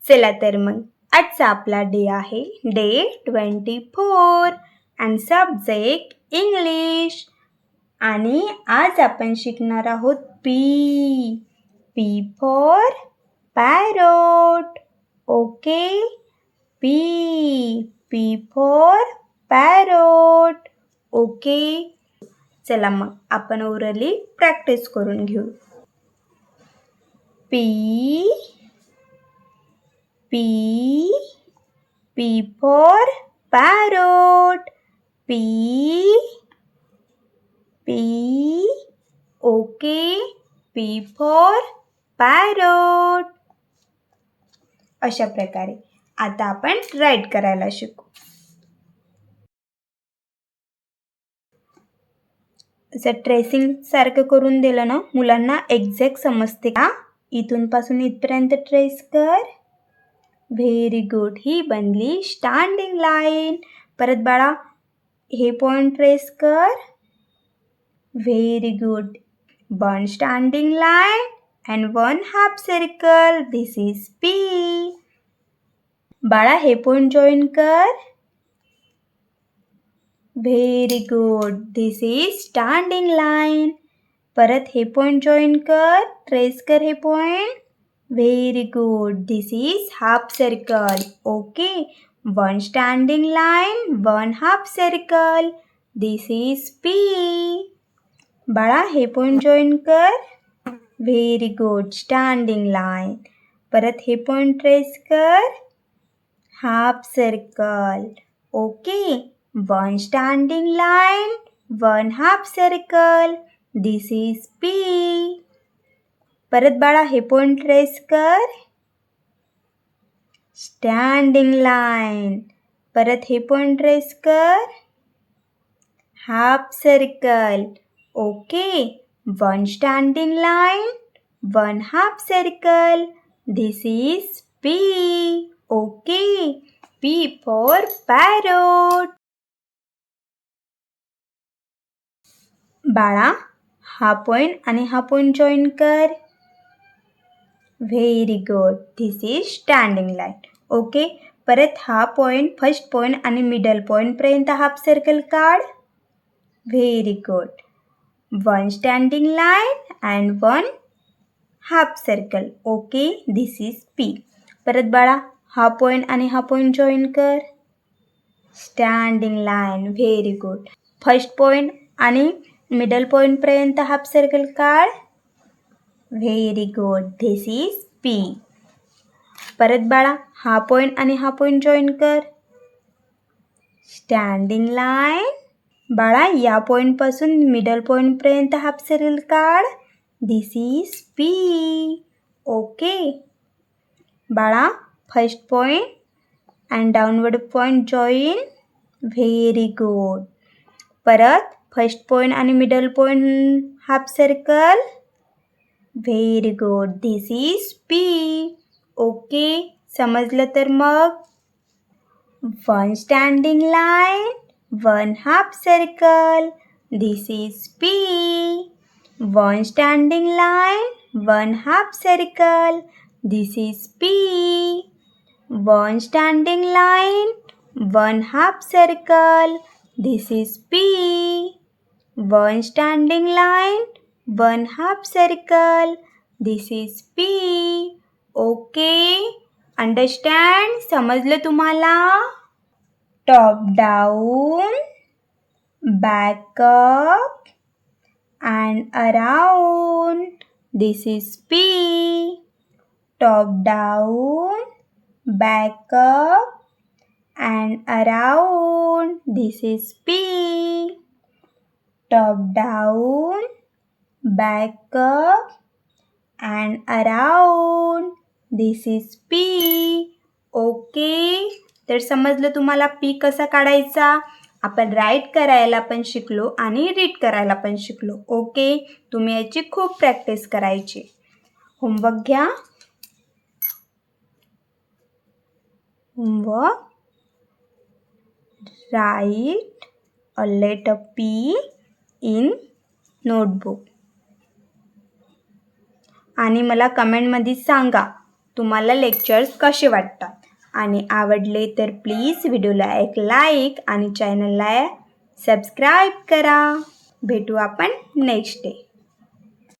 चला तर मग आजचा आपला डे आहे डे 24 अँड सब्जेक्ट इंग्लिश. आणि आज आपण शिकणार आहोत P. P for parrot. Okay, P. P for parrot. Okay, चला मग आपण ओरली प्रॅक्टिस करून घेऊ. P. P. P for parrot. P. P. Okay. P for parrot. अशा प्रकारे आता आपण राईट करायला शिकू. असं ट्रेसिंग सारखं करून दिलं ना, मुलांना एक्झॅक्ट समजते का? इथून पासून इथपर्यंत ट्रेस कर. Very good. ही बनली स्टँडिंग लाईन. परत बाळा हे पॉइंट ट्रेस कर. Very good. One standing line and one half circle. This is P. बाळा हे पॉइंट जॉईन कर. Very good. This is standing line. परत हे पॉइंट जॉईन कर. ट्रेस कर हे point. Very good. This is half circle. Okay. One standing line, one half circle. This is P. बाळा हे पॉइंट जॉईन कर. Very good. Standing line. परत हे पॉइंट ट्रेस कर. Half circle. Okay. One standing line, one half circle. This is P. परत बाळा हे point trace कर. Standing line. परत हे पॉइंट ट्रेस कर. Half circle. Okay. One standing line, one half circle. This is P. Okay. P for parrot. बाळा हा point आणि हा पॉइंट जॉईन कर. Very good. This is standing line. Okay. परत हा पॉइंट फर्स्ट पॉइंट आणि middle पॉइंटपर्यंत half circle काढ. Very good. One standing line and one half circle. Okay. This is P. परत बाळा हा पॉइंट आणि हा पॉइंट जॉईन कर. Standing line. Very good. First point आणि मिडल पॉइंटपर्यंत हाफ सर्कल काढ. Very good. This is P. परत बाळा हा पॉइंट आणि हा पॉइंट जॉईन कर. Standing line. बाळा या पॉइंटपासून मिडल पॉइंटपर्यंत हाफ सर्कल काढ. दिस इज पी. ओके. बाळा first point and downward point join. Very good. परत फर्स्ट पॉइंट आणि middle point half circle. Very good. This is P. Okay. समजलं तर मग one standing line, one half circle. This is P. One standing line, one half circle. This is P. One standing line, one half circle. This is P. One standing line, one half circle. This is P. Okay. Understand? समजलं तुम्हाला? Top down, back up and around. This is P. Top down, back up and around. This is P. Top down, back up and around. This is P. Okay. तर समजलं तुम्हाला P कसा काढायचा? आपण right करायला पण शिकलो आणि रीड करायला पण शिकलो. ओके. तुम्ही याची खूप प्रॅक्टिस करायची. होमवर्क घ्या. होमवर्क. राईट अ लेटर पी इन नोटबुक. आणि मला कमेंटमध्ये सांगा तुम्हाला लेक्चर्स कसे वाटतात आणि आवडले तर प्लीज व्हिडिओला एक लाईक आणि चॅनलला सबस्क्राईब करा. भेटू आपण नेक्स्ट डे.